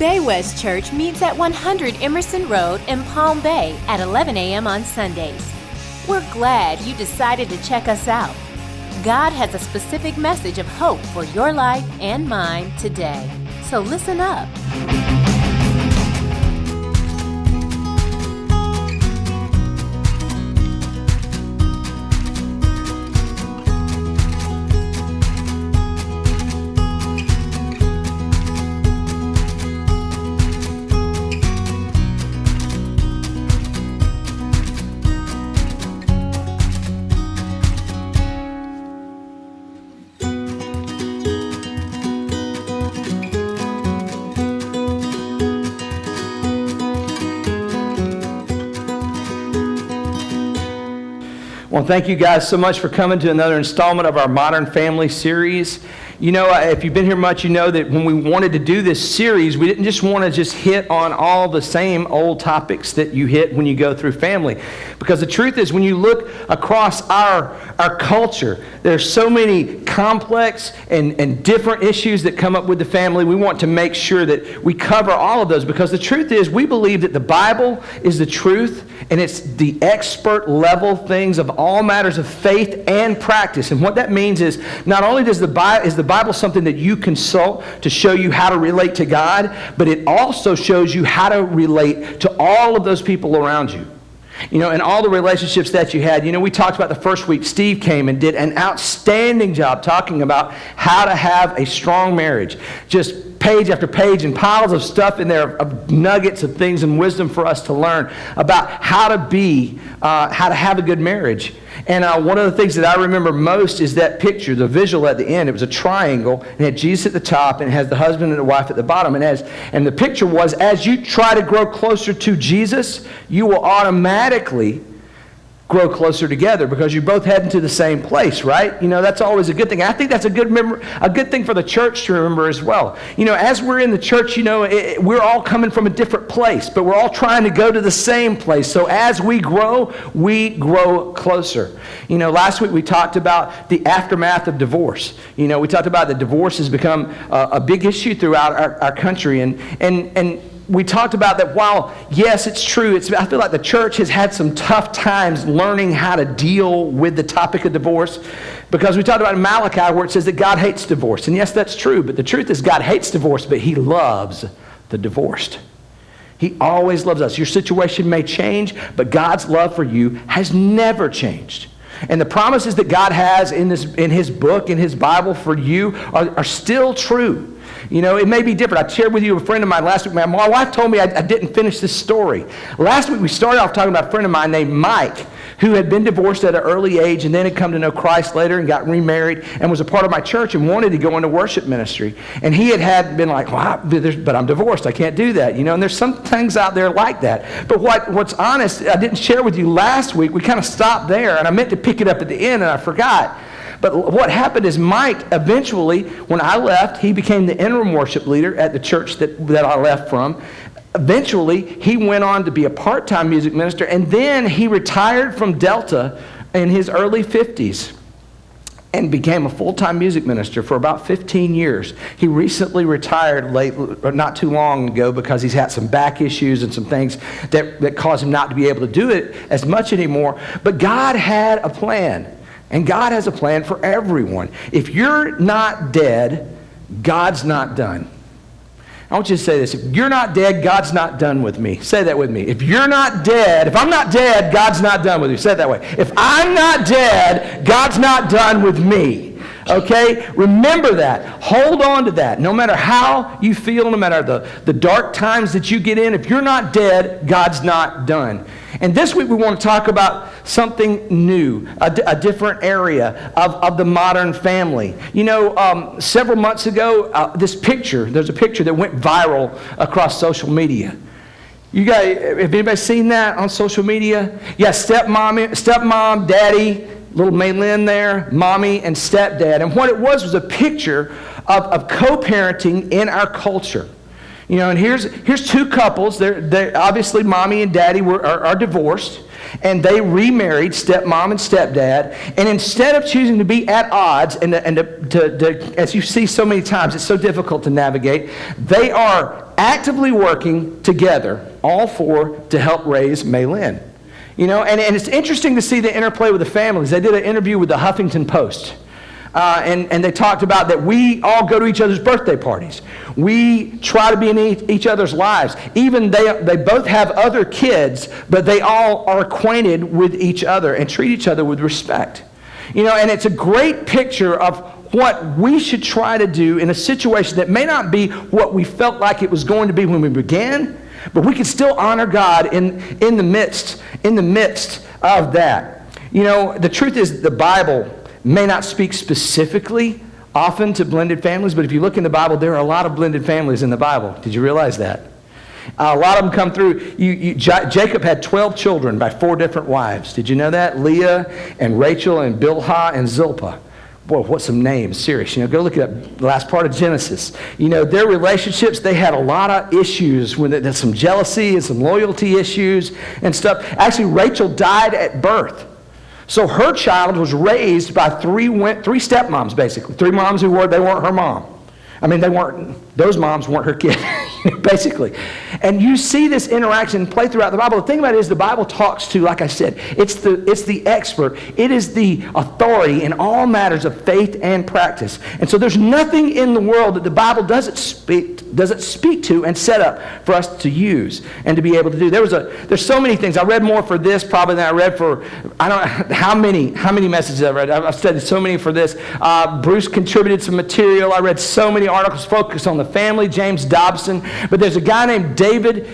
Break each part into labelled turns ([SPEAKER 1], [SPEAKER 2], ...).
[SPEAKER 1] Bay West Church meets at 100 Emerson Road in Palm Bay at 11 a.m. on Sundays. We're glad you decided to check us out. God has a specific message of hope for your life and mine today. So listen up.
[SPEAKER 2] Well, thank you guys so much for coming to another installment of our Modern Family series. You know, if you've been here much, you know that when we wanted to do this series, we didn't just want to just hit on all the same old topics that you hit when you go through family. Because the truth is, when you look across our culture, there's so many complex and different issues that come up with the family. We want to make sure that we cover all of those, because the truth is, we believe that the Bible is the truth, and it's the expert level things of all matters of faith and practice. And what that means is, not only is the Bible something that you consult to show you how to relate to God, but it also shows you how to relate to all of those people around you. You know, and all the relationships that you had. You know, we talked about the first week, Steve came and did an outstanding job talking about how to have a strong marriage. Just page after page and piles of stuff in there of nuggets of things and wisdom for us to learn about how to have a good marriage. And one of the things that I remember most is that picture, the visual at the end. It was a triangle, and it had Jesus at the top, and it has the husband and the wife at the bottom. And the picture was, as you try to grow closer to Jesus, you will automatically grow closer together because you're both heading to the same place, right? You know, that's always a good thing. I think that's a good thing for the church to remember as well. You know, as we're in the church, you know, we're all coming from a different place, but we're all trying to go to the same place. So as we grow closer. You know, last week we talked about the aftermath of divorce. You know, we talked about that divorce has become a big issue throughout our country, and we talked about that while, yes, it's true, I feel like the church has had some tough times learning how to deal with the topic of divorce, because we talked about in Malachi where it says that God hates divorce. And yes, that's true, but the truth is God hates divorce, but He loves the divorced. He always loves us. Your situation may change, but God's love for you has never changed. And the promises that God has in His book, in His Bible for you are still true. You know, it may be different. I shared with you a friend of mine last week. My wife told me I didn't finish this story. Last week we started off talking about a friend of mine named Mike, who had been divorced at an early age and then had come to know Christ later and got remarried and was a part of my church and wanted to go into worship ministry. And he had been like, well, but I'm divorced. I can't do that. You know, and there's some things out there like that. But what's honest, I didn't share with you last week. We kind of stopped there, and I meant to pick it up at the end, and I forgot. But what happened is Mike, eventually, when I left, he became the interim worship leader at the church that I left from. Eventually, he went on to be a part-time music minister, and then he retired from Delta in his early 50s and became a full-time music minister for about 15 years. He recently retired not too long ago because he's had some back issues and some things that caused him not to be able to do it as much anymore. But God had a plan. And God has a plan for everyone. If you're not dead, God's not done. I want you to say this. If you're not dead, God's not done with me. Say that with me. If you're not dead, if I'm not dead, God's not done with you. Say it that way. If I'm not dead, God's not done with me. Okay? Remember that. Hold on to that. No matter how you feel, no matter the dark times that you get in, if you're not dead, God's not done. And this week we want to talk about something new, a different area of the modern family. You know, several months ago, there's a picture that went viral across social media. You guys, have anybody seen that on social media? Yeah, stepmom, daddy, little Maylin there, mommy and stepdad. And what it was a picture of co-parenting in our culture. You know, and here's two couples. They're obviously mommy and daddy are divorced. and they remarried stepmom and stepdad, and instead of choosing to be at odds, and as you see so many times, it's so difficult to navigate, they are actively working together, all four, to help raise Maylin. You know, and it's interesting to see the interplay with the families. They did an interview with the Huffington Post. And they talked about that we all go to each other's birthday parties. We try to be in each other's lives. Even they both have other kids, but they all are acquainted with each other and treat each other with respect. You know, and it's a great picture of what we should try to do in a situation that may not be what we felt like it was going to be when we began, but we can still honor God in the midst of that. You know, the truth is the Bible may not speak specifically often to blended families, but if you look in the Bible, there are a lot of blended families in the Bible. Did you realize that? A lot of them come through. Jacob had 12 children by 4 different wives. Did you know that? Leah and Rachel and Bilhah and Zilpah. Boy, what some names, serious. You know, go look at the last part of Genesis. You know, their relationships, they had a lot of issues. There's some jealousy and some loyalty issues and stuff. Actually, Rachel died at birth. So her child was raised by three stepmoms, basically. 3 moms they weren't her mom. I mean, those moms weren't her kid, basically. And you see this interaction play throughout the Bible. The thing about it is the Bible talks to, like I said, it's the expert. It is the authority in all matters of faith and practice. And so there's nothing in the world that the Bible doesn't speak to and set up for us to use and to be able to do. There's so many things. I read more for this probably than I read for, I don't know how many messages I've read. I've studied so many for this. Bruce contributed some material. I read so many articles focused on the family, James Dobson. But there's a guy named David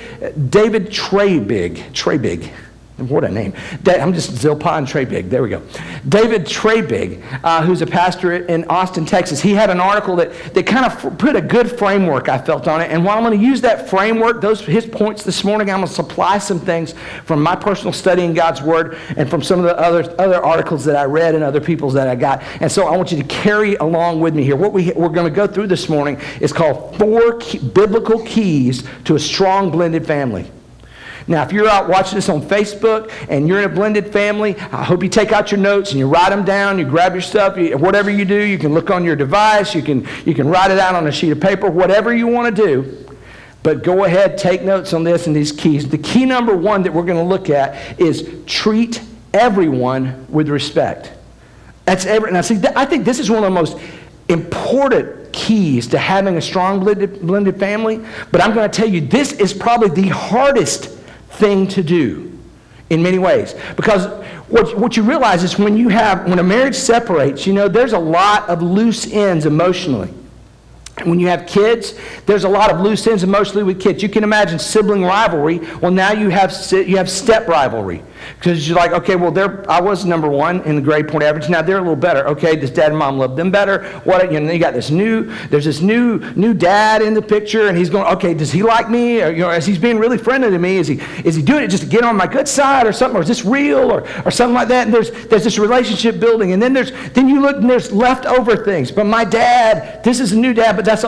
[SPEAKER 2] Treybig. What a name. I'm just Zilpah and Treybig. There we go. David Treybig, who's a pastor in Austin, Texas. He had an article that kind of put a good framework, I felt, on it. And while I'm going to use that framework, his points this morning, I'm going to supply some things from my personal study in God's Word and from some of the other articles that I read and other people's that I got. And so I want you to carry along with me here. What we're going to go through this morning is called 4 biblical keys to a strong blended family. Now, if you're out watching this on Facebook and you're in a blended family, I hope you take out your notes and you write them down, you grab your stuff, whatever you do, you can look on your device, you can write it out on a sheet of paper, whatever you want to do. But go ahead, take notes on this and these keys. The key number 1 that we're going to look at is treat everyone with respect. Now, see, I think this is one of the most important keys to having a strong blended family. But I'm going to tell you, this is probably the hardest thing to do in many ways, because what you realize is when a marriage separates, you know, there's a lot of loose ends emotionally. When you have kids, there's a lot of loose ends emotionally with kids. You can imagine sibling rivalry. Well, now you have step rivalry. Because you're like, okay, well, I was number 1 in the grade point average. Now they're a little better. Okay, does dad and mom love them better? You got there's this new dad in the picture, and he's going, okay, does he like me? Or, you know, is he being really friendly to me? Is he doing it just to get on my good side or something? Or is this real or something like that? And there's this relationship building, and then you look and there's leftover things. But my dad, this is a new dad, but that's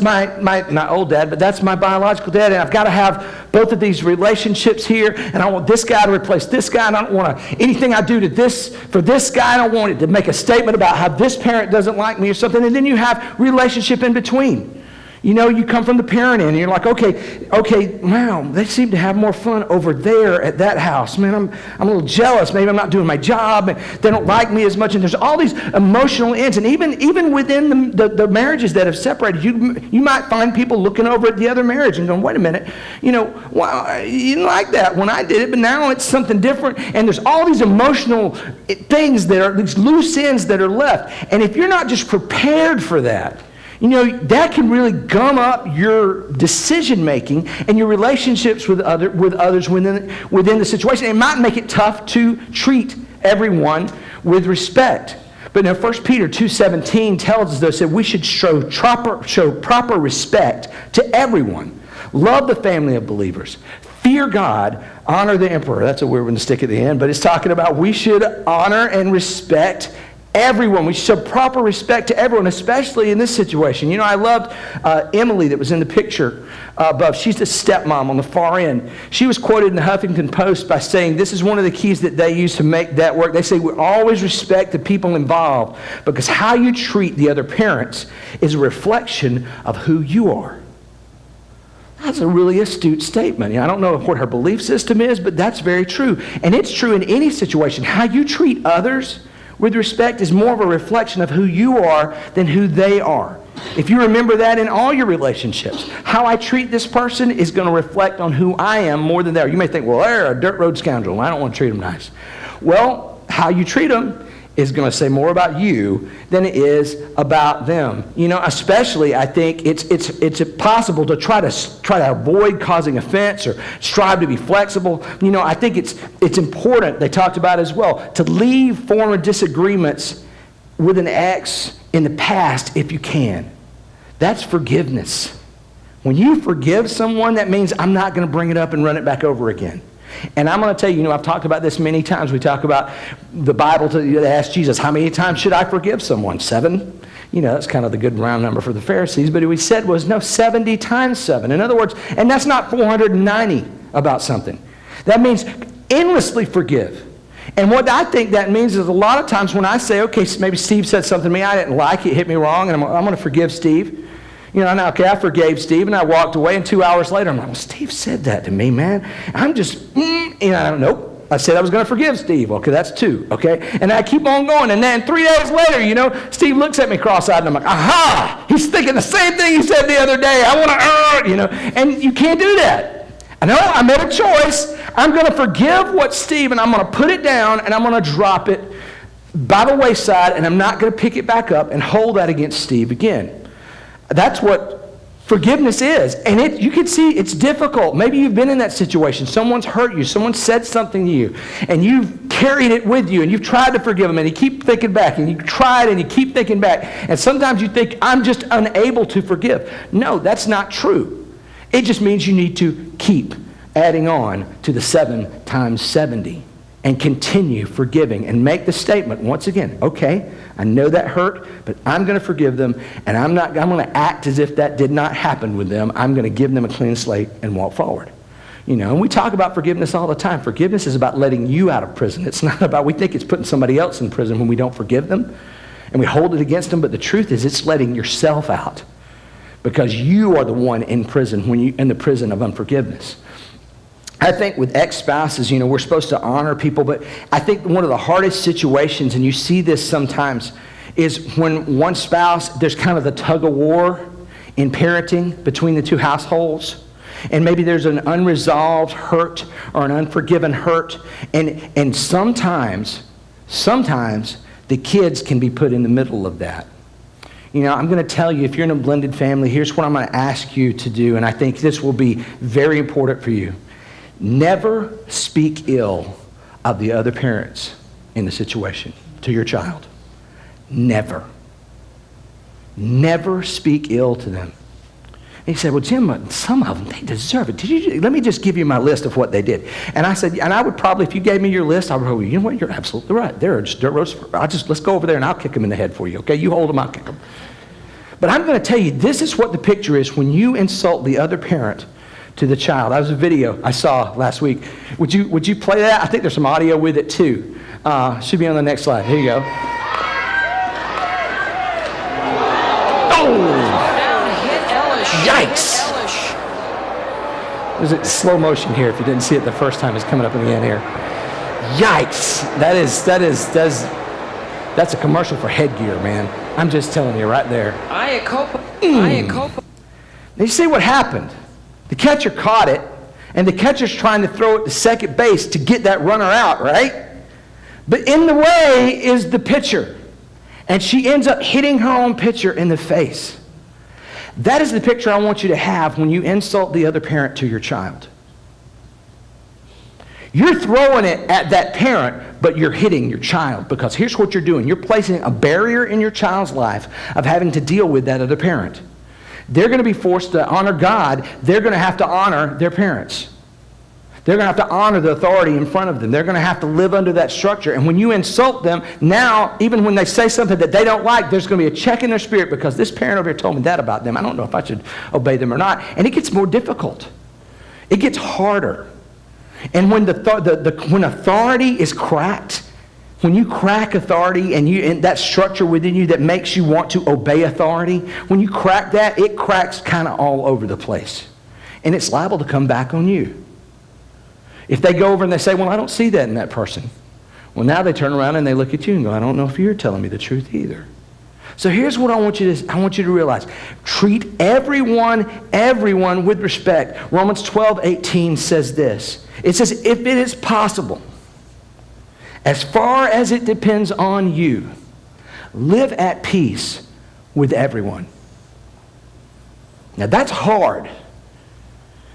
[SPEAKER 2] my not old dad, but that's my biological dad, and I've got to have both of these relationships here, and I want this guy to replace this guy, and I don't want anything I do for this guy, I don't want it to make a statement about how this parent doesn't like me or something. And then you have relationship in between. You know, you come from the parent end, and you're like, okay, wow, they seem to have more fun over there at that house. Man, I'm a little jealous. Maybe I'm not doing my job, and they don't like me as much. And there's all these emotional ends. And even within the marriages that have separated, you might find people looking over at the other marriage and going, wait a minute, you know, well, you didn't like that when I did it, but now it's something different. And there's all these emotional things these loose ends that are left. And if you're not just prepared for that, you know, that can really gum up your decision making and your relationships with others within the situation. It might make it tough to treat everyone with respect. But now 1 Peter 2:17 tells us, though, that we should show proper respect to everyone. Love the family of believers. Fear God. Honor the emperor. That's a weird one to stick at the end, but it's talking about we should honor and respect Everyone. We show proper respect to everyone, especially in this situation. You know, I loved Emily that was in the picture above. She's the stepmom on the far end. She was quoted in the Huffington Post by saying, this is one of the keys that they use to make that work. They say, we always respect the people involved because how you treat the other parents is a reflection of who you are. That's a really astute statement. I don't know what her belief system is, but that's very true. And it's true in any situation. How you treat others with respect is more of a reflection of who you are than who they are. If you remember that in all your relationships, how I treat this person is going to reflect on who I am more than they are. You may think, well, they're a dirt road scoundrel. I don't want to treat them nice. Well, how you treat them is going to say more about you than it is about them. You know, especially I think it's possible to try to avoid causing offense or strive to be flexible. You know, I think it's important, they talked about as well, to leave former disagreements with an ex in the past if you can. That's forgiveness. When you forgive someone, that means I'm not going to bring it up and run it back over again. And I'm going to tell you, I've talked about this many times. We talk about the Bible to ask Jesus, how many times should I forgive someone? 7? You know, that's kind of the good round number for the Pharisees. But what he said was, no, 70 times 7. In other words, and that's not 490 about something. That means endlessly forgive. And what I think that means is a lot of times when I say, okay, maybe Steve said something to me I didn't like, it hit me wrong, and I'm going to forgive Steve. You know, now, okay, I forgave Steve, and I walked away, and 2 hours later, I'm like, well, Steve said that to me, man. I'm just, nope. I said I was going to forgive Steve. Okay, that's 2, okay? And I keep on going, and then 3 days later, Steve looks at me cross-eyed, and I'm like, aha! He's thinking the same thing he said the other day. I want to, and you can't do that. I know, I made a choice. I'm going to forgive what Steve, and I'm going to put it down, and I'm going to drop it by the wayside, and I'm not going to pick it back up and hold that against Steve again. That's what forgiveness is. And you can see it's difficult. Maybe you've been in that situation. Someone's hurt you. Someone said something to you. And you've carried it with you. And you've tried to forgive them. And you keep thinking back. And you tried and you keep thinking back. And sometimes you think, I'm just unable to forgive. No, that's not true. It just means you need to keep adding on to the 7 times 70. And continue forgiving. And make the statement, once again, okay, I know that hurt, but I'm going to forgive them, and I'm going to act as if that did not happen with them. I'm going to give them a clean slate and walk forward. And we talk about forgiveness all the time. Forgiveness is about letting you out of prison. It's not about, we think it's putting somebody else in prison when we don't forgive them, and we hold it against them, but the truth is it's letting yourself out because you are the one in prison in the prison of unforgiveness. I think with ex-spouses, we're supposed to honor people, but I think one of the hardest situations, and you see this sometimes, is when one spouse, there's kind of the tug of war in parenting between the two households, and maybe there's an unresolved hurt or an unforgiven hurt, and sometimes the kids can be put in the middle of that. I'm going to tell you, if you're in a blended family, here's what I'm going to ask you to do, and I think this will be very important for you. Never speak ill of the other parents in the situation to your child. Never. Never speak ill to them. And he said, well, Jim, some of them, they deserve it. Let me just give you my list of what they did. And I said, and I would probably, if you gave me your list, I would go, you know what, you're absolutely right. They're just dirt roads. Let's go over there and I'll kick them in the head for you, okay? You hold them, I'll kick them. But I'm going to tell you, this is what the picture is when you insult the other parent to the child. That was a video I saw last week. Would you play that? I think there's some audio with it too. Should be on the next slide. Here you go. Oh! Yikes! There's a slow motion here. If you didn't see it the first time, it's coming up in the end here. Yikes! That's a commercial for headgear, man. I'm just telling you right there. You see what happened? The catcher caught it, and the catcher's trying to throw it to second base to get that runner out, right? But in the way is the pitcher, and she ends up hitting her own pitcher in the face. That is the picture I want you to have when you insult the other parent to your child. You're throwing it at that parent, but you're hitting your child, because here's what you're doing. You're placing a barrier in your child's life of having to deal with that other parent. They're going to be forced to honor God. They're going to have to honor their parents. They're going to have to honor the authority in front of them. They're going to have to live under that structure. And when you insult them, now, even when they say something that they don't like, there's going to be a check in their spirit because this parent over here told me that about them. I don't know if I should obey them or not. And it gets more difficult. It gets harder. And when when authority is cracked, when you crack authority and that structure within you that makes you want to obey authority, when you crack that, it cracks kind of all over the place. And it's liable to come back on you. If they go over and they say, well, I don't see that in that person. Well, now they turn around and they look at you and go, I don't know if you're telling me the truth either. So here's what I want you to realize. Treat everyone with respect. Romans 12:18 says this. It says, if it is possible, as far as it depends on you, live at peace with everyone. Now that's hard.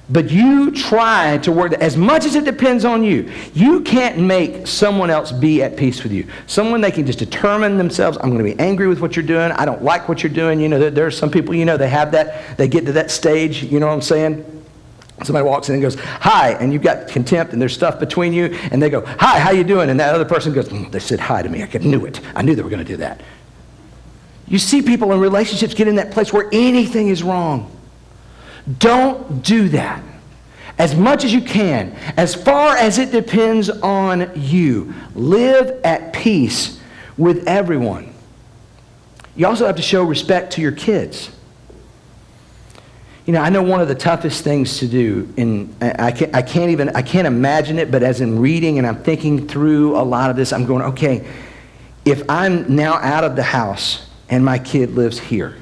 [SPEAKER 2] But you try to work, as much as it depends on you. You can't make someone else be at peace with you. Someone, they can just determine themselves, I'm going to be angry with what you're doing. I don't like what you're doing. You know, there are some people, you know, they have that, they get to that stage, you know what I'm saying? Somebody walks in and goes, hi, and you've got contempt and there's stuff between you, and they go, hi, how you doing? And that other person goes, they said hi to me. I knew it. I knew they were going to do that. You see people in relationships get in that place where anything is wrong. Don't do that. As much as you can, as far as it depends on you, live at peace with everyone. You also have to show respect to your kids. You know, I know one of the toughest things to do, and I can't imagine it, but as in reading and I'm thinking through a lot of this, I'm going, okay, if I'm now out of the house and my kid lives here,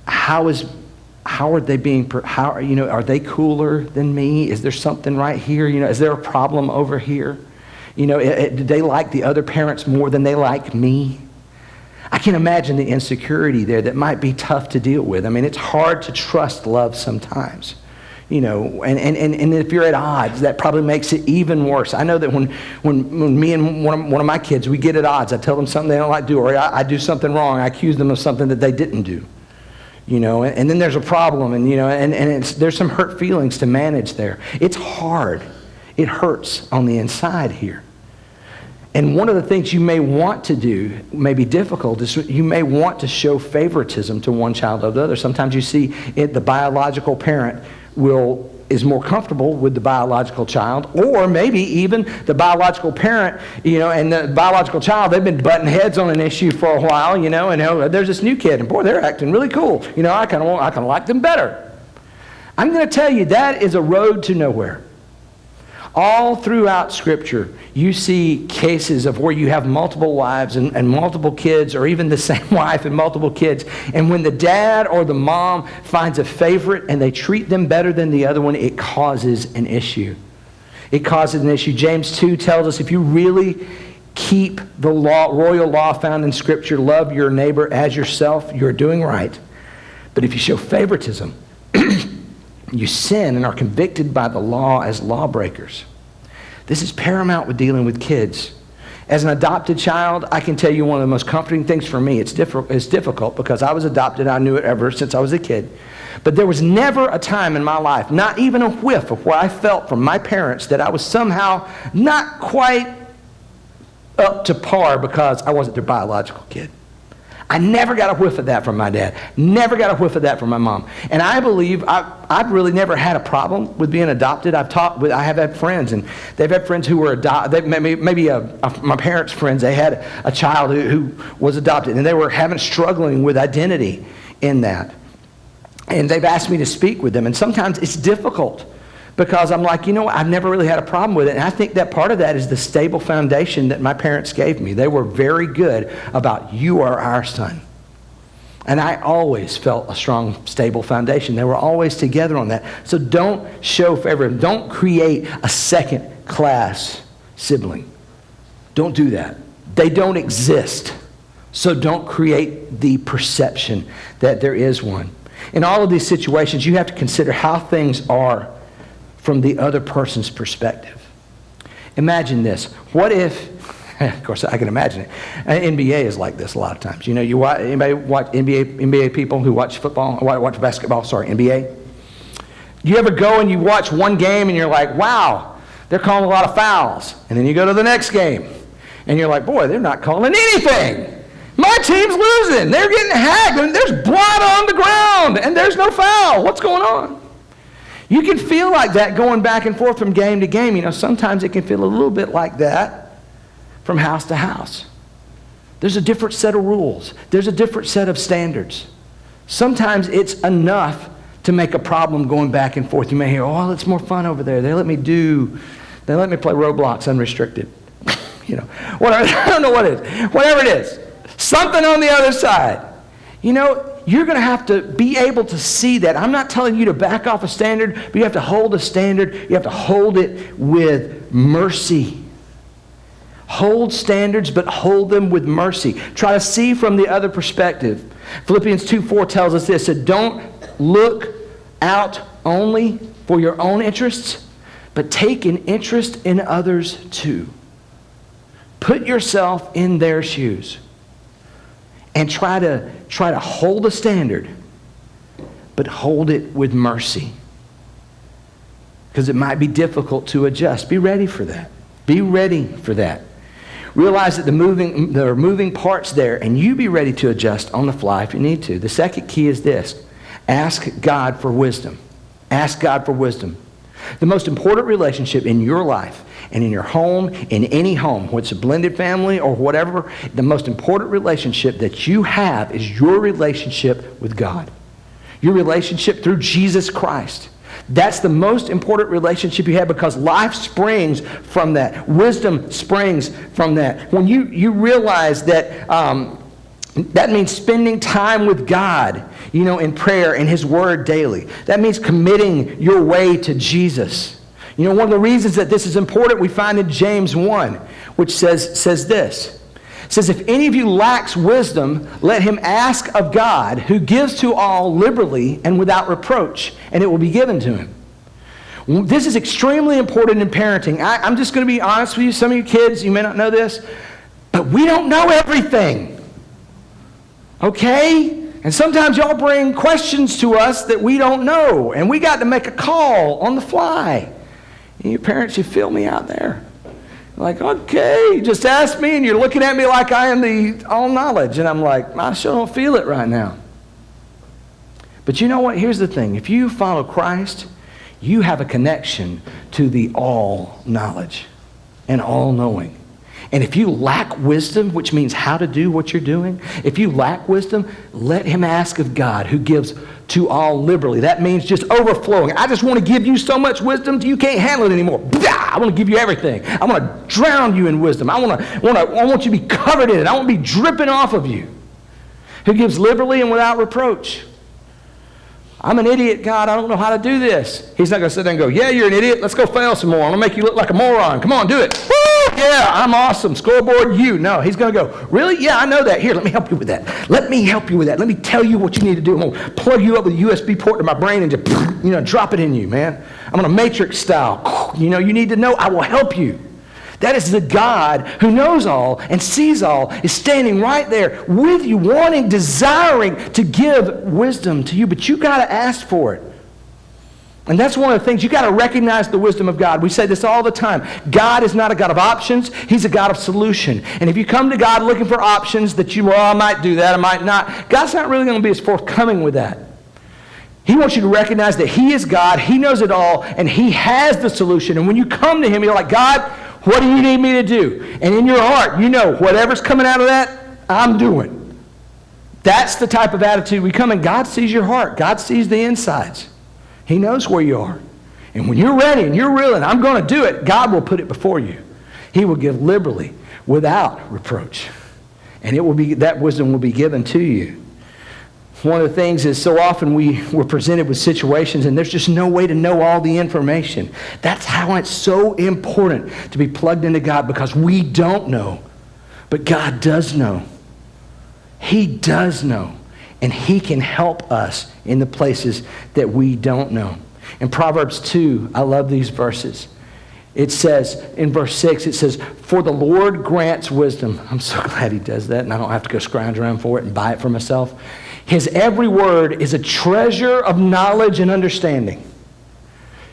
[SPEAKER 2] how are they being, are they cooler than me? Is there something right here? You know, is there a problem over here? You know, do they like the other parents more than they like me? I can imagine the insecurity there that might be tough to deal with. I mean, it's hard to trust love sometimes. You know, and if you're at odds, that probably makes it even worse. I know that when me and one of my kids, we get at odds, I tell them something they don't like to do, or I do something wrong, I accuse them of something that they didn't do. You know, and then there's a problem, and you know, and there's some hurt feelings to manage there. It's hard. It hurts on the inside here. And one of the things you may want to do, may be difficult, is you may want to show favoritism to one child over the other. Sometimes you see the biological parent is more comfortable with the biological child, or maybe even the biological parent, you know, and the biological child, they've been butting heads on an issue for a while, you know, and there's this new kid, and boy, they're acting really cool. You know, I kind of like them better. I'm going to tell you, that is a road to nowhere. All throughout Scripture, you see cases of where you have multiple wives and multiple kids, or even the same wife and multiple kids. And when the dad or the mom finds a favorite and they treat them better than the other one, it causes an issue. It causes an issue. James 2 tells us, if you really keep the royal law found in Scripture, love your neighbor as yourself, you're doing right. But if you show favoritism, you sin and are convicted by the law as lawbreakers. This is paramount with dealing with kids. As an adopted child, I can tell you one of the most comforting things for me. It's difficult because I was adopted. I knew it ever since I was a kid. But there was never a time in my life, not even a whiff of where I felt from my parents that I was somehow not quite up to par because I wasn't their biological kid. I never got a whiff of that from my dad. Never got a whiff of that from my mom. And I believe I've really never had a problem with being adopted. I have had friends, and they've had friends who were adopted. My parents' friends, they had a child who was adopted, and they were struggling with identity in that. And they've asked me to speak with them, and sometimes it's difficult because I'm like, you know, I've never really had a problem with it. And I think that part of that is the stable foundation that my parents gave me. They were very good about, you are our son. And I always felt a strong, stable foundation. They were always together on that. So don't show favoritism. Don't create a second-class sibling. Don't do that. They don't exist. So don't create the perception that there is one. In all of these situations, you have to consider how things are from the other person's perspective. Imagine this. What if, of course I can imagine it, NBA is like this a lot of times. You know, anybody watch NBA people who watch football, watch basketball, NBA? You ever go and you watch one game and you're like, wow, they're calling a lot of fouls. And then you go to the next game and you're like, boy, they're not calling anything. My team's losing. They're getting hacked. And there's blood on the ground and there's no foul. What's going on? You can feel like that going back and forth from game to game. You know, sometimes it can feel a little bit like that from house to house. There's a different set of rules. There's a different set of standards. Sometimes it's enough to make a problem going back and forth. You may hear, oh, it's more fun over there. They let me play Roblox unrestricted. You know, whatever, I don't know what it is. Whatever it is. Something on the other side. You know, you're going to have to be able to see that. I'm not telling you to back off a standard, but you have to hold a standard. You have to hold it with mercy. Hold standards, but hold them with mercy. Try to see from the other perspective. Philippians 2:4 tells us this, that don't look out only for your own interests, but take an interest in others too. Put yourself in their shoes and try to hold a standard, but hold it with mercy. Because it might be difficult to adjust. Be ready for that. Be ready for that. Realize that there are moving parts there, and you be ready to adjust on the fly if you need to. The second key is this. Ask God for wisdom. Ask God for wisdom. The most important relationship in your life and in your home, in any home, whether it's a blended family or whatever, the most important relationship that you have is your relationship with God. Your relationship through Jesus Christ. That's the most important relationship you have because life springs from that. Wisdom springs from that. When you realize that that means spending time with God, you know, in prayer and His Word daily. That means committing your way to Jesus. You know, one of the reasons that this is important we find in James 1, which says this. It says, if any of you lacks wisdom, let him ask of God, who gives to all liberally and without reproach, and it will be given to him. This is extremely important in parenting. I'm just going to be honest with you. Some of you kids, you may not know this, but we don't know everything. Okay? And sometimes y'all bring questions to us that we don't know, and we got to make a call on the fly. And you parents, you feel me out there. Like, okay, just ask me, and you're looking at me like I am the all knowledge. And I'm like, I sure don't feel it right now. But you know what? Here's the thing. If you follow Christ, you have a connection to the all knowledge and all knowing. And if you lack wisdom, which means how to do what you're doing, if you lack wisdom, let him ask of God, who gives to all liberally. That means just overflowing. I just want to give you so much wisdom you can't handle it anymore. I want to give you everything. I want to drown you in wisdom. I want you to be covered in it. I want to be dripping off of you. Who gives liberally and without reproach. I'm an idiot, God. I don't know how to do this. He's not going to sit there and go, yeah, you're an idiot. Let's go fail some more. I'm going to make you look like a moron. Come on, do it. Woo! Yeah, I'm awesome. Scoreboard, you. No, he's going to go, really? Yeah, I know that. Here, let me help you with that. Let me help you with that. Let me tell you what you need to do. I'm going to plug you up with a USB port to my brain and just, drop it in you, man. I'm going to Matrix style. You need to know. I will help you. That is the God who knows all and sees all, is standing right there with you, wanting, desiring to give wisdom to you. But you got to ask for it. And that's one of the things. You got to recognize the wisdom of God. We say this all the time. God is not a God of options. He's a God of solution. And if you come to God looking for options that I might do that, I might not, God's not really going to be as forthcoming with that. He wants you to recognize that He is God. He knows it all, and He has the solution. And when you come to Him, you're like, God, what do you need me to do? And in your heart, whatever's coming out of that, I'm doing. That's the type of attitude we come in. God sees your heart. God sees the insides. He knows where you are. And when you're ready and you're willing, I'm going to do it, God will put it before you. He will give liberally without reproach. And that wisdom will be given to you. One of the things is so often we're presented with situations and there's just no way to know all the information. That's how it's so important to be plugged into God, because we don't know, but God does know. He does know, and He can help us in the places that we don't know. In Proverbs 2, I love these verses. It says, in verse 6, it says, for the Lord grants wisdom. I'm so glad He does that, and I don't have to go scrounge around for it and buy it for myself. His every word is a treasure of knowledge and understanding.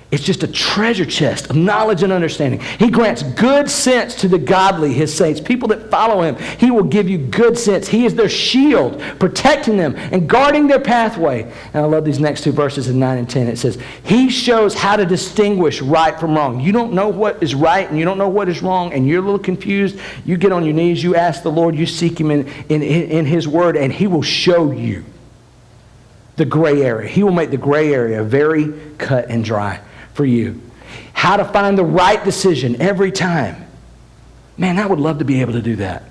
[SPEAKER 2] It's just a treasure chest of knowledge and understanding. He grants good sense to the godly, his saints, people that follow him. He will give you good sense. He is their shield, protecting them and guarding their pathway. And I love these next two verses in 9 and 10. It says, he shows how to distinguish right from wrong. You don't know what is right and you don't know what is wrong, and you're a little confused. You get on your knees, you ask the Lord, you seek him in his word, and he will show you the gray area. He will make the gray area very cut and dry for you. How to find the right decision every time. Man, I would love to be able to do that.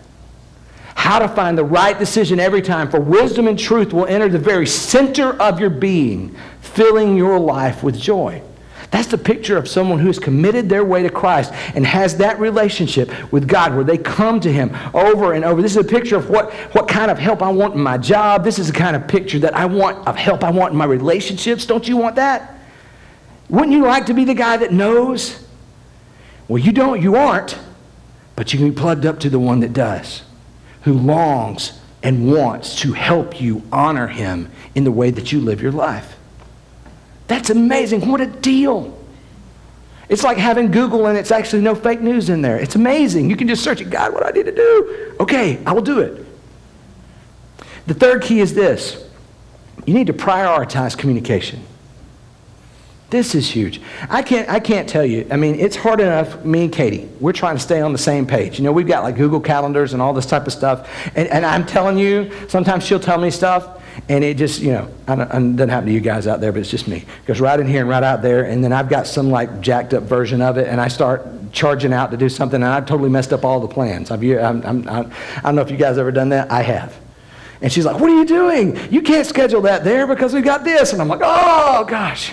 [SPEAKER 2] How to find the right decision every time, for wisdom and truth will enter the very center of your being, filling your life with joy. That's the picture of someone who has committed their way to Christ and has that relationship with God where they come to him over and over. This is a picture of what kind of help I want in my job. This is the kind of picture that I want, of help I want in my relationships. Don't you want that? Wouldn't you like to be the guy that knows? Well, you aren't, but you can be plugged up to the one that does, who longs and wants to help you honor him in the way that you live your life. That's amazing. What a deal. It's like having Google and it's actually no fake news in there. It's amazing. You can just search it. God, what do I need to do? Okay, I will do it. The third key is this. You need to prioritize communication. This is huge. I can't tell you. I mean, it's hard enough, me and Katie, we're trying to stay on the same page. You know, we've got like Google calendars and all this type of stuff. And I'm telling you, sometimes she'll tell me stuff, and it just, you know, it doesn't happen to you guys out there, but it's just me. It goes right in here and right out there, and then I've got some like jacked up version of it, and I start charging out to do something, and I've totally messed up all the plans. I don't know if you guys ever done that. I have. And she's like, what are you doing? You can't schedule that there because we've got this. And I'm like, oh, gosh.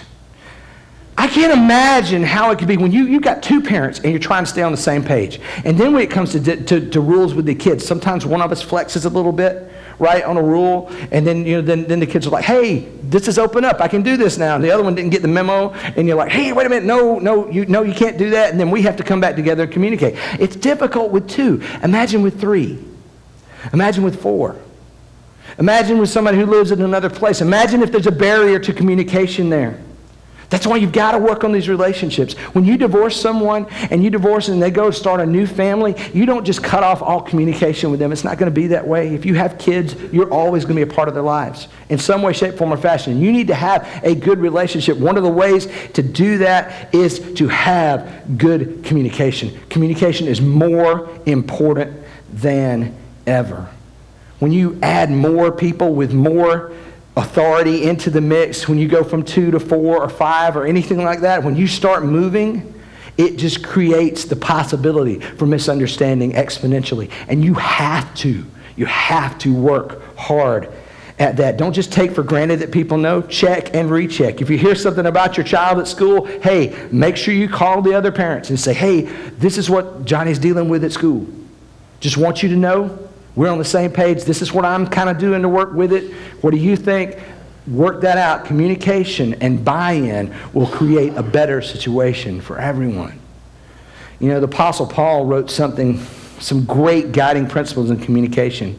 [SPEAKER 2] I can't imagine how it could be when you've got two parents and you're trying to stay on the same page. And then when it comes to rules with the kids, sometimes one of us flexes a little bit, right, on a rule, and then then the kids are like, hey, this is open up, I can do this now. And the other one didn't get the memo, and you're like, hey, wait a minute, no, you can't do that. And then we have to come back together and communicate. It's difficult with two. Imagine with three. Imagine with four. Imagine with somebody who lives in another place. Imagine if there's a barrier to communication there. That's why you've got to work on these relationships. When you divorce someone and they go start a new family, you don't just cut off all communication with them. It's not going to be that way. If you have kids, you're always going to be a part of their lives in some way, shape, form, or fashion. You need to have a good relationship. One of the ways to do that is to have good communication. Communication is more important than ever. When you add more people with more authority into the mix, when you go from 2 to 4 or 5 or anything like that, when you start moving, it just creates the possibility for misunderstanding exponentially. And you have to work hard at that. Don't just take for granted that people know. Check and recheck. If you hear something about your child at school, hey, make sure you call the other parents and say, hey, this is what Johnny's dealing with at school. Just want you to know. We're on the same page. This is what I'm kind of doing to work with it. What do you think? Work that out. Communication and buy-in will create a better situation for everyone. You know, the Apostle Paul wrote some great guiding principles in communication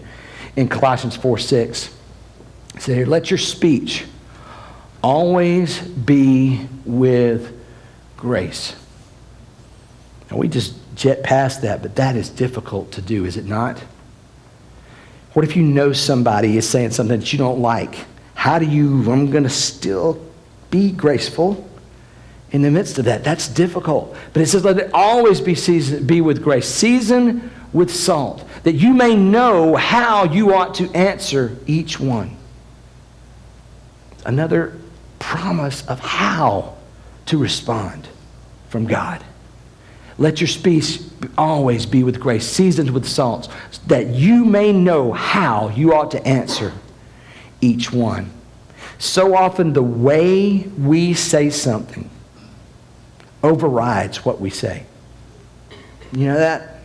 [SPEAKER 2] in Colossians 4:6. He said, let your speech always be with grace. And we just jet past that, but that is difficult to do, is it not? What if you know somebody is saying something that you don't like? I'm going to still be graceful in the midst of that. That's difficult. But it says, let it always be with grace, seasoned with salt, that you may know how you ought to answer each one. Another promise of how to respond from God. Let your speech always be with grace, seasoned with salt, that you may know how you ought to answer each one. So often the way we say something overrides what we say. You know that?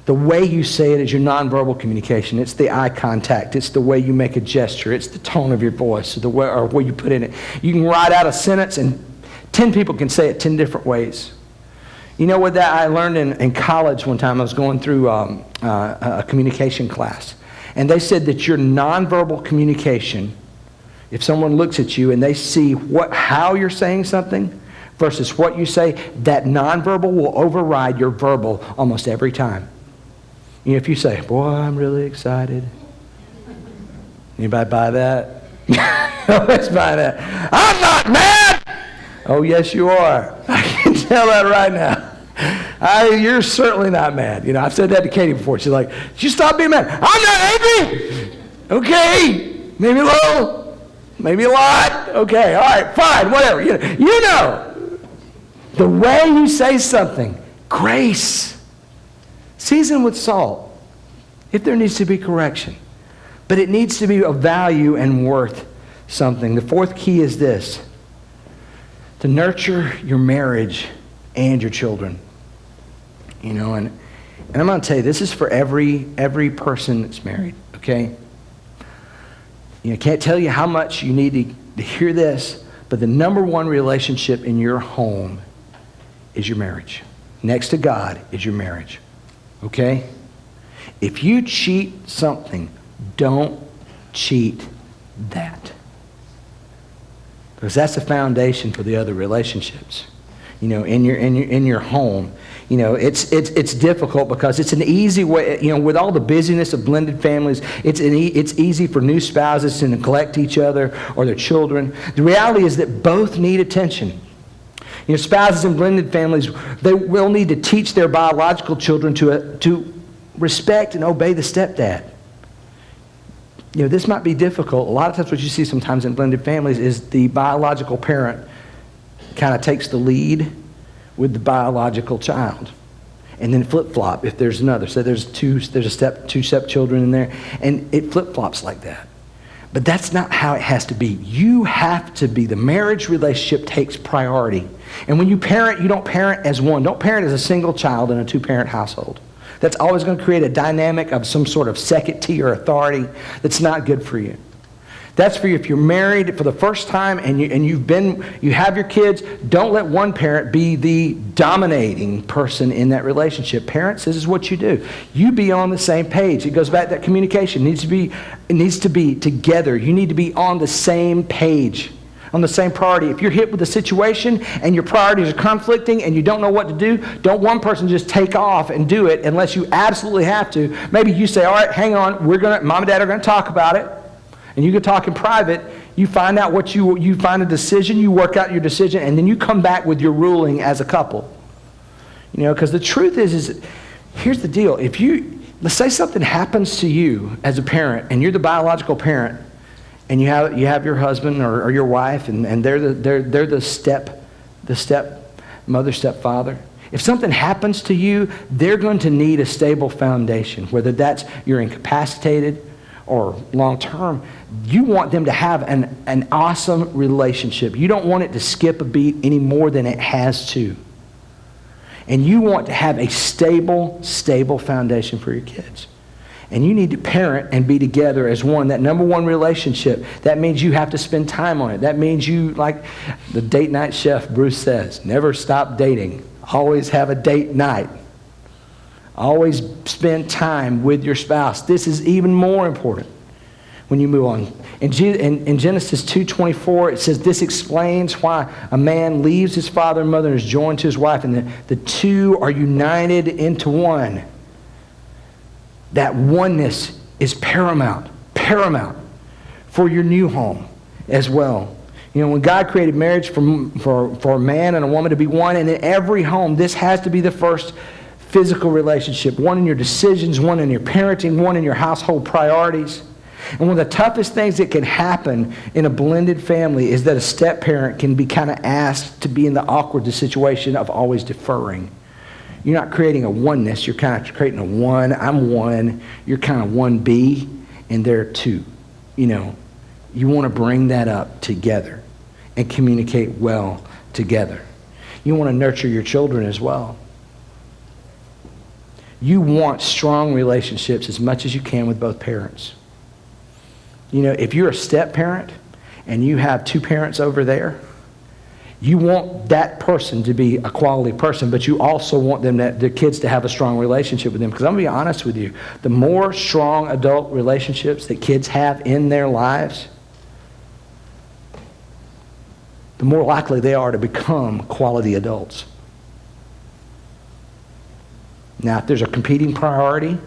[SPEAKER 2] The way you say it is your nonverbal communication. It's the eye contact. It's the way you make a gesture. It's the tone of your voice or what you put in it. You can write out a sentence and 10 people can say it 10 different ways. You know what that I learned in college one time. I was going through a communication class. And they said that your nonverbal communication, if someone looks at you and they see how you're saying something, versus what you say, that nonverbal will override your verbal almost every time. You know, if you say, boy, I'm really excited. Anybody buy that? Let's buy that. I'm not mad! Oh, yes, you are. I can tell that right now. You're certainly not mad. You know, I've said that to Katie before. She's like, you stop being mad. I'm not angry. Okay, maybe a little, maybe a lot. Okay, all right, fine, whatever. You know, the way you say something, grace, seasoned with salt, if there needs to be correction. But it needs to be of value and worth something. The fourth key is this: to nurture your marriage and your children. You know, and I'm going to tell you, this is for every person that's married, okay? You know, I can't tell you how much you need to hear this, but the number one relationship in your home is your marriage. Next to God is your marriage, okay? If you cheat something, don't cheat that. Because that's the foundation for the other relationships. You know, in your home. You know, it's difficult because it's an easy way, you know, with all the busyness of blended families, it's easy for new spouses to neglect each other or their children. The reality is that both need attention. You know, spouses in blended families, they will need to teach their biological children to respect and obey the stepdad. You know, this might be difficult. A lot of times what you see sometimes in blended families is the biological parent kind of takes the lead with the biological child, and then flip-flop if there's another. So there's two stepchildren in there, and it flip-flops like that. But that's not how it has to be. You have to be, the marriage relationship takes priority. And when you parent, you don't parent as one. Don't parent as a single child in a two-parent household. That's always going to create a dynamic of some sort of second-tier authority that's not good for you. That's for you if you're married for the first time and you have your kids. Don't let one parent be the dominating person in that relationship. Parents, this is what you do. You be on the same page. It goes back to that communication. It needs to be together. You need to be on the same page, on the same priority. If you're hit with a situation and your priorities are conflicting and you don't know what to do, don't one person just take off and do it unless you absolutely have to. Maybe you say, all right, hang on, Mom and Dad are going to talk about it. And you can talk in private. You find out you find a decision, you work out your decision, and then you come back with your ruling as a couple. You know, because the truth is here's the deal. Let's say something happens to you as a parent, and you're the biological parent, and you have your husband or your wife, and they're the stepmother, stepfather. If something happens to you, they're going to need a stable foundation, whether that's you're incapacitated or long term. You want them to have an awesome relationship. You don't want it to skip a beat any more than it has to. And you want to have a stable foundation for your kids. And you need to parent and be together as one. That number one relationship, that means you have to spend time on it. That means you, like the date night chef Bruce says, never stop dating. Always have a date night. Always spend time with your spouse. This is even more important when you move on. In Genesis 2:24, it says, this explains why a man leaves his father and mother and is joined to his wife, and the two are united into one. That oneness is paramount for your new home as well. You know, when God created marriage for a man and a woman to be one, and in every home, this has to be the first physical relationship, one in your decisions, one in your parenting, one in your household priorities. And one of the toughest things that can happen in a blended family is that a step-parent can be kind of asked to be in the awkward situation of always deferring. You're not creating a oneness, you're kind of creating a one. I'm one, you're kind of 1B, and they're 2. You know, you want to bring that up together and communicate well together. You want to nurture your children as well. You want strong relationships as much as you can with both parents. You know, if you're a step-parent and you have 2 parents over there, you want that person to be a quality person, but you also want their kids to have a strong relationship with them. Because I'm going to be honest with you, the more strong adult relationships that kids have in their lives, the more likely they are to become quality adults. Now, if there's a competing priority,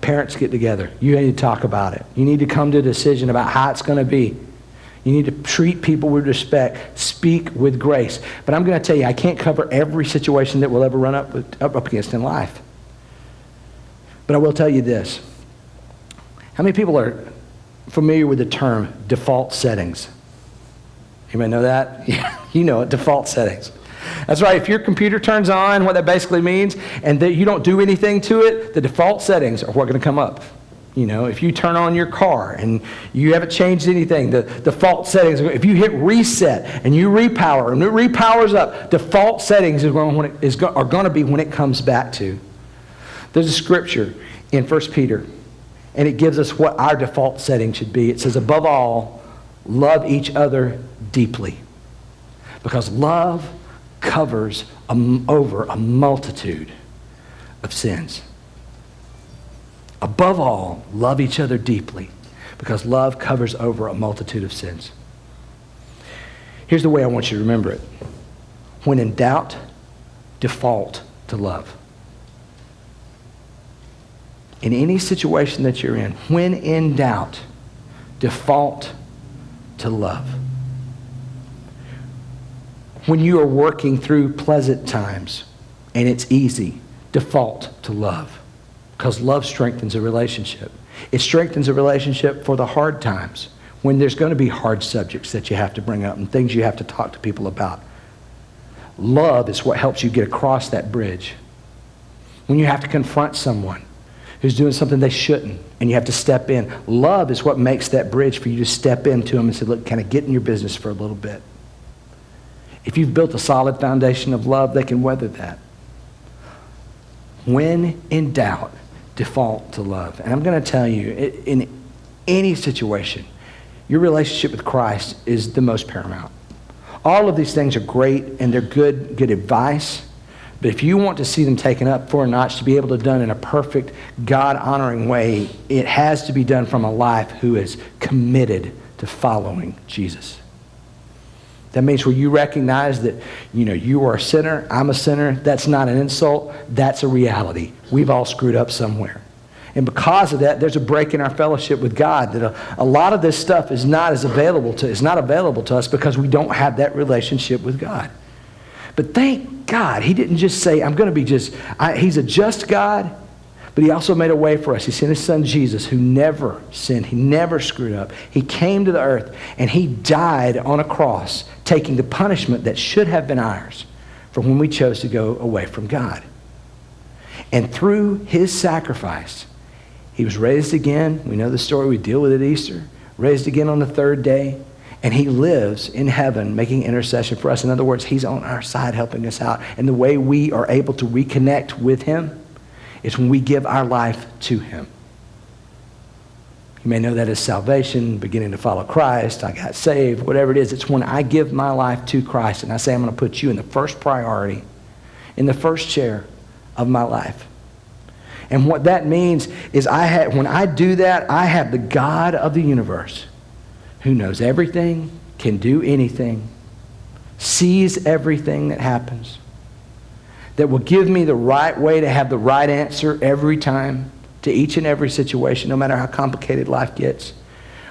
[SPEAKER 2] parents get together. You need to talk about it. You need to come to a decision about how it's going to be. You need to treat people with respect, speak with grace. But I'm going to tell you, I can't cover every situation that we'll ever run up against in life. But I will tell you this. How many people are familiar with the term default settings? Anybody know that? Yeah, you know it, default settings. That's right. If your computer turns on, what that basically means, and that you don't do anything to it, the default settings are what are going to come up. You know, if you turn on your car and you haven't changed anything, the default settings, if you hit reset and you repower and it repowers up, default settings are going to be when it comes back to. There's a scripture in 1 Peter, and it gives us what our default setting should be. It says, above all, love each other deeply, because love covers over a multitude of sins. Above all, love each other deeply, because love covers over a multitude of sins. Here's the way I want you to remember it. When in doubt, default to love. In any situation that you're in, when in doubt, default to love. When you are working through pleasant times and it's easy, default to love, because love strengthens a relationship. It strengthens a relationship for the hard times, when there's going to be hard subjects that you have to bring up and things you have to talk to people about. Love is what helps you get across that bridge. When you have to confront someone who's doing something they shouldn't and you have to step in, love is what makes that bridge for you to step into them and say, look, can I get in your business for a little bit? If you've built a solid foundation of love, they can weather that. When in doubt, default to love. And I'm going to tell you, in any situation, your relationship with Christ is the most paramount. All of these things are great and they're good advice. But if you want to see them taken up for a notch, to be able to done in a perfect, God-honoring way, it has to be done from a life who is committed to following Jesus. That means where you recognize that, you are a sinner, I'm a sinner. That's not an insult. That's a reality. We've all screwed up somewhere. And because of that, there's a break in our fellowship with God, that a lot of this stuff is not available to us because we don't have that relationship with God. But thank God, he didn't just say, he's a just God, but he also made a way for us. He sent his son Jesus, who never sinned. He never screwed up. He came to the earth and he died on a cross, taking the punishment that should have been ours for when we chose to go away from God. And through his sacrifice, he was raised again. We know the story. We deal with it at Easter. Raised again on the third day. And he lives in heaven making intercession for us. In other words, he's on our side helping us out. And the way we are able to reconnect with him is when we give our life to him. You may know that as salvation, beginning to follow Christ, I got saved, whatever it is. It's when I give my life to Christ and I say, I'm going to put you in the first priority, in the first chair of my life. And what that means is when I do that, I have the God of the universe, who knows everything, can do anything, sees everything that happens, that will give me the right way to have the right answer every time to each and every situation, no matter how complicated life gets.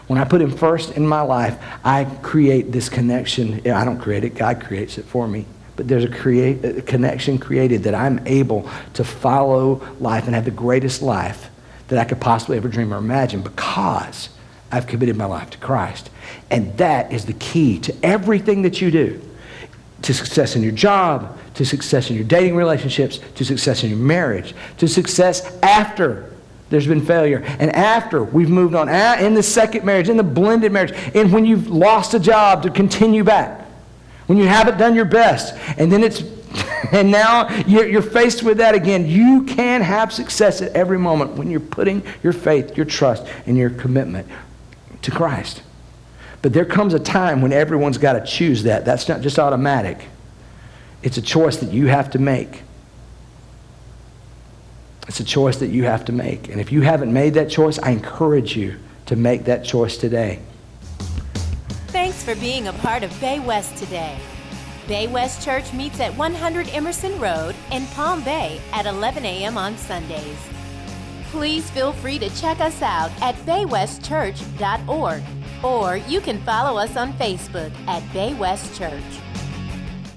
[SPEAKER 2] When I put him first in my life, I create this connection. I don't create it, God creates it for me. But there's a connection created that I'm able to follow life and have the greatest life that I could possibly ever dream or imagine, because I've committed my life to Christ. And that is the key to everything that you do. To success in your job, to success in your dating relationships, to success in your marriage, to success after there's been failure, and after we've moved on, in the second marriage, in the blended marriage, and when you've lost a job, to continue back, when you haven't done your best, and then and now you're faced with that again. You can have success at every moment when you're putting your faith, your trust, and your commitment to Christ. But there comes a time when everyone's got to choose that. That's not just automatic. It's a choice that you have to make. It's a choice that you have to make. And if you haven't made that choice, I encourage you to make that choice today.
[SPEAKER 1] Thanks Thanks for being a part of Bay West today. Bay West Church meets at 100 Emerson Road in Palm Bay at 11 a.m. on Sundays. Please feel free to check us out at baywestchurch.org, or you can follow us on Facebook at Bay West Church.